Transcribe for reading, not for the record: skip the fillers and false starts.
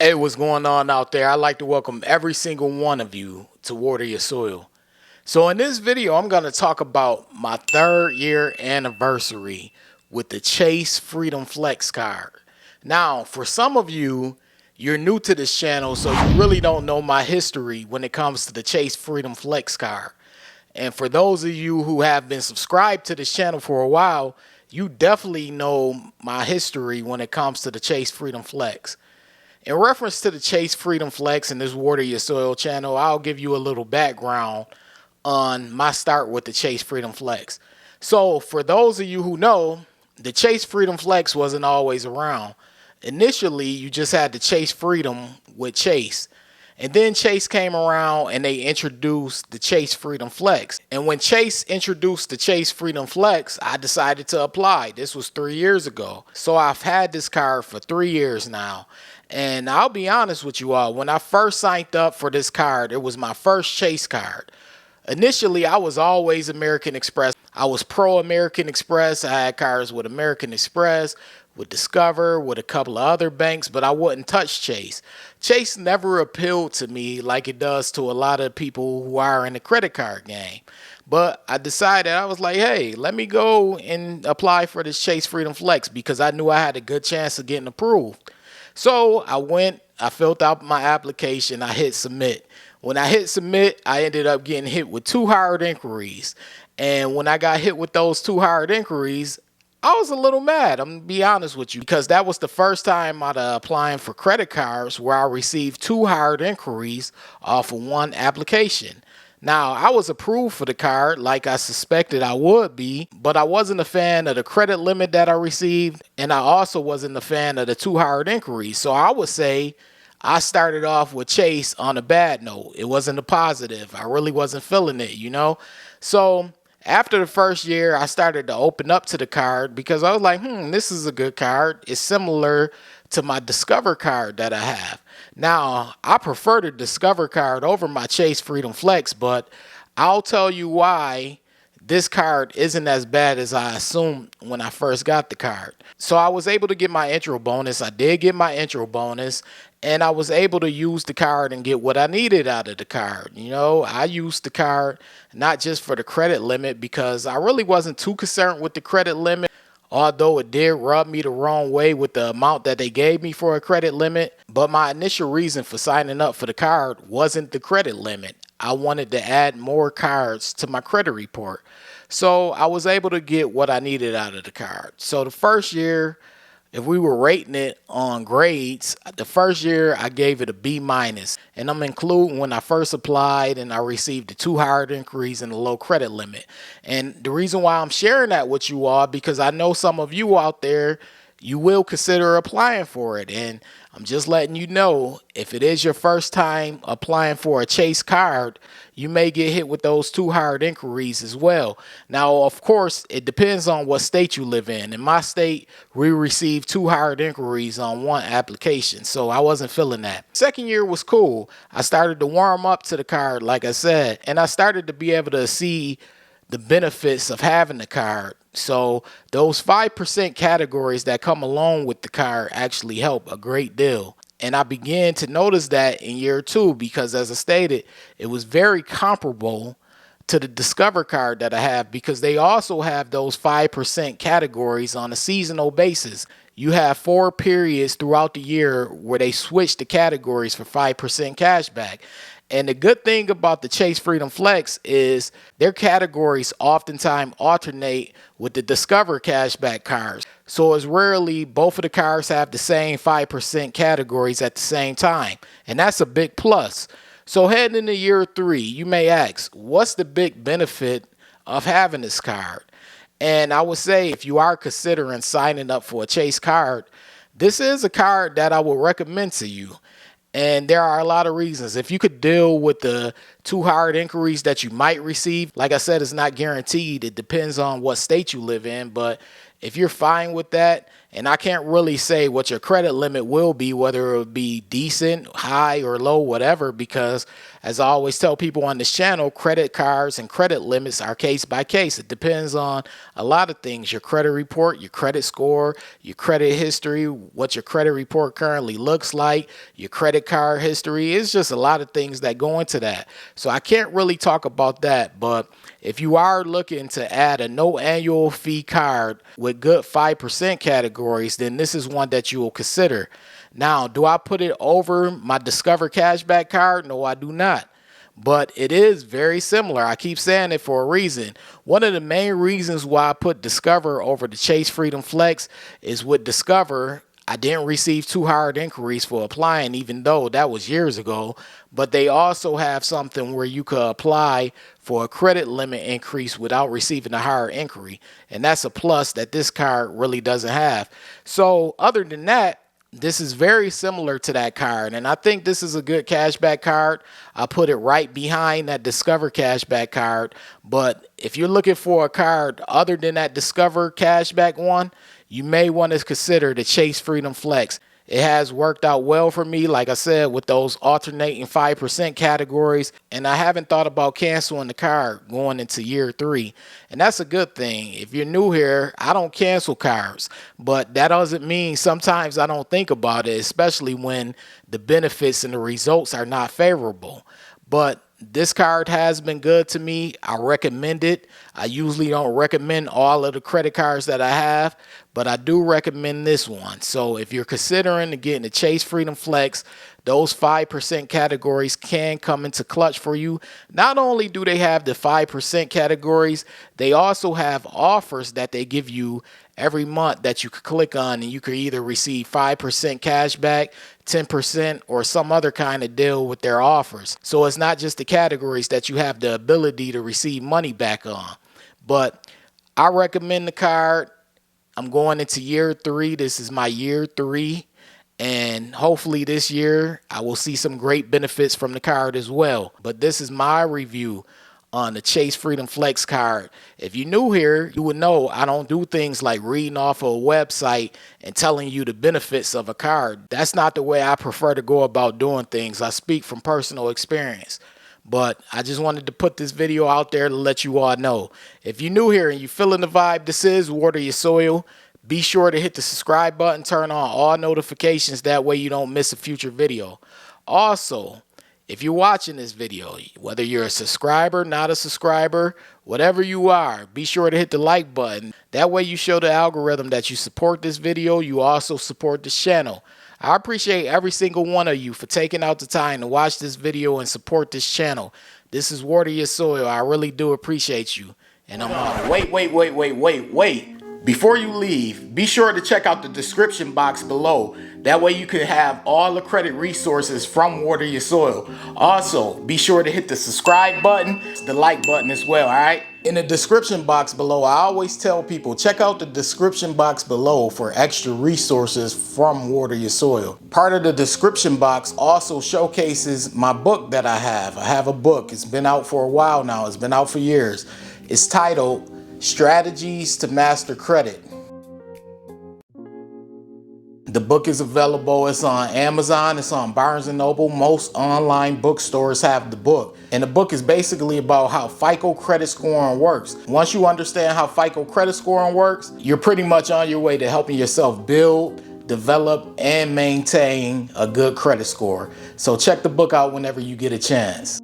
Hey, what's going on out there? I'd like to welcome every single one of you to Water Your Soil. So in this video, I'm going to talk about my 3rd year anniversary with the Chase Freedom Flex card. Now, for some of you, you're new to this channel, so you really don't know my history when it comes to the Chase Freedom Flex card. And for those of you who have been subscribed to this channel for a while, you definitely know my history when it comes to the Chase Freedom Flex. In reference to the Chase Freedom Flex and this Water Your Soil channel, I'll give you a little background on my start with the Chase Freedom Flex. So for those of you who know, the Chase Freedom Flex wasn't always around. Initially, you just had the Chase Freedom with Chase. And then Chase came around and they introduced the Chase Freedom Flex. And when Chase introduced the Chase Freedom Flex, I decided to apply. This was 3 years ago. So I've had this card for 3 years now. And I'll be honest with you all, when I first signed up for this card, it was my first Chase card. Initially, I was always American Express. I was pro American Express. I had cards with American Express, with Discover, with a couple of other banks, but I wouldn't touch Chase. Chase never appealed to me like it does to a lot of people who are in the credit card game. But I decided, I was like, hey, let me go and apply for this Chase Freedom Flex because I knew I had a good chance of getting approved. So I went, I filled out my application, I hit submit. When I hit submit, I ended up getting hit with 2 hard inquiries. And when I got hit with those 2 hard inquiries, I was a little mad, I'm gonna be honest with you, because that was the first time out of applying for credit cards where I received 2 hard inquiries off of 1 application. Now, I was approved for the card like I suspected I would be, but I wasn't a fan of the credit limit that I received, and I also wasn't a fan of the 2 hard inquiries. So I would say I started off with Chase on a bad note. It wasn't a positive. I really wasn't feeling it, you know? So after the first year, I started to open up to the card because I was like, this is a good card. It's similar to my Discover card that I have. Now, I prefer the Discover card over my Chase Freedom Flex, but I'll tell you why this card isn't as bad as I assumed when I first got the card. So I was able to get my intro bonus. I did get my intro bonus, and I was able to use the card and get what I needed out of the card. You know, I used the card not just for the credit limit because I really wasn't too concerned with the credit limit, although it did rub me the wrong way with the amount that they gave me for a credit limit. But my initial reason for signing up for the card wasn't the credit limit. I wanted to add more cards to my credit report. So I was able to get what I needed out of the card. So the first year, if we were rating it on grades, the first year I gave it a B minus, and I'm including when I first applied and I received the 2 hard inquiries and the low credit limit. And the reason why I'm sharing that with you all, because I know some of you out there, you will consider applying for it. And I'm just letting you know, if it is your first time applying for a Chase card, you may get hit with those 2 hard inquiries as well. Now, of course, it depends on what state you live in. In my state, we received 2 hard inquiries on 1 application, so I wasn't feeling that. Second year was cool. I started to warm up to the card, like I said, and I started to be able to see the benefits of having the card. So those 5% categories that come along with the card actually help a great deal. And I began to notice that in year 2 because, as I stated, it was very comparable to the Discover card that I have because they also have those 5% categories on a seasonal basis. You have 4 periods throughout the year where they switch the categories for 5% cash back. And the good thing about the Chase Freedom Flex is their categories oftentimes alternate with the Discover cashback cards. So it's rarely both of the cards have the same 5% categories at the same time. And that's a big plus. So heading into year 3, you may ask, what's the big benefit of having this card? And I would say if you are considering signing up for a Chase card, this is a card that I would recommend to you. And there are a lot of reasons. If you could deal with the 2 hard inquiries that you might receive, like I said, it's not guaranteed. It depends on what state you live in. But If you're fine with that, and I can't really say what your credit limit will be, whether it would be decent, high, or low, whatever, because as I always tell people on this channel, credit cards and credit limits are case by case. It depends on a lot of things: your credit report, your credit score, your credit history, what your credit report currently looks like, your credit card history. It's just a lot of things that go into that. So I can't really talk about that, but if you are looking to add a no annual fee card with good 5% categories, then this is one that you will consider. Now, do I put it over my Discover Cashback card? No, I do not. But it is very similar. I keep saying it for a reason. One of the main reasons why I put Discover over the Chase Freedom Flex is with Discover, I didn't receive too hard inquiries for applying, even though that was years ago. But they also have something where you could apply for a credit limit increase without receiving a higher inquiry. And that's a plus that this card really doesn't have. So other than that, this is very similar to that card, and I think this is a good cashback card. I put it right behind that Discover cashback card. But if you're looking for a card other than that Discover cashback one, you may want to consider the Chase Freedom Flex. It has worked out well for me, like I said, with those alternating 5% categories, and I haven't thought about canceling the card going into year 3, and that's a good thing. If you're new here, I don't cancel cards, but that doesn't mean sometimes I don't think about it, especially when the benefits and the results are not favorable. But this card has been good to me. I recommend it. I usually don't recommend all of the credit cards that I have, but I do recommend this one. So if you're considering getting the Chase Freedom Flex, those 5% categories can come into clutch for you. Not only do they have the 5% categories, they also have offers that they give you every month that you could click on, and you could either receive 5% cash back, 10%, or some other kind of deal with their offers. So it's not just the categories that you have the ability to receive money back on. But I recommend the card. I'm going into year 3. This is my year 3. And hopefully this year I will see some great benefits from the card as well. But this is my review on the Chase Freedom Flex card. If you're new here, you would know I don't do things like reading off of a website and telling you the benefits of a card. That's not the way I prefer to go about doing things. I speak from personal experience. But I just wanted to put this video out there to let you all know. If you're new here and you're feeling the vibe, this is Water Your Soil. Be sure to hit the subscribe button, turn on all notifications. That way you don't miss a future video. Also, if you're watching this video, whether you're a subscriber, not a subscriber, whatever you are, be sure to hit the like button. That way you show the algorithm that you support this video. You also support this channel. I appreciate every single one of you for taking out the time to watch this video and support this channel. This is Water Your Soil. I really do appreciate you. And I'm on. Wait. Before you leave, be sure to check out the description box below. That way you can have all the credit resources from Water Your Soil. Also, be sure to hit the subscribe button, the like button as well, all right? In the description box below, I always tell people, check out the description box below for extra resources from Water Your Soil. Part of the description box also showcases my book that I have. I have a book. It's been out for a while now. It's been out for years. It's titled Strategies to Master Credit. The book is available. It's on Amazon. It's on Barnes & Noble. Most online bookstores have the book. And the book is basically about how FICO credit scoring works. Once you understand how FICO credit scoring works, you're pretty much on your way to helping yourself build, develop, and maintain a good credit score. So check the book out whenever you get a chance.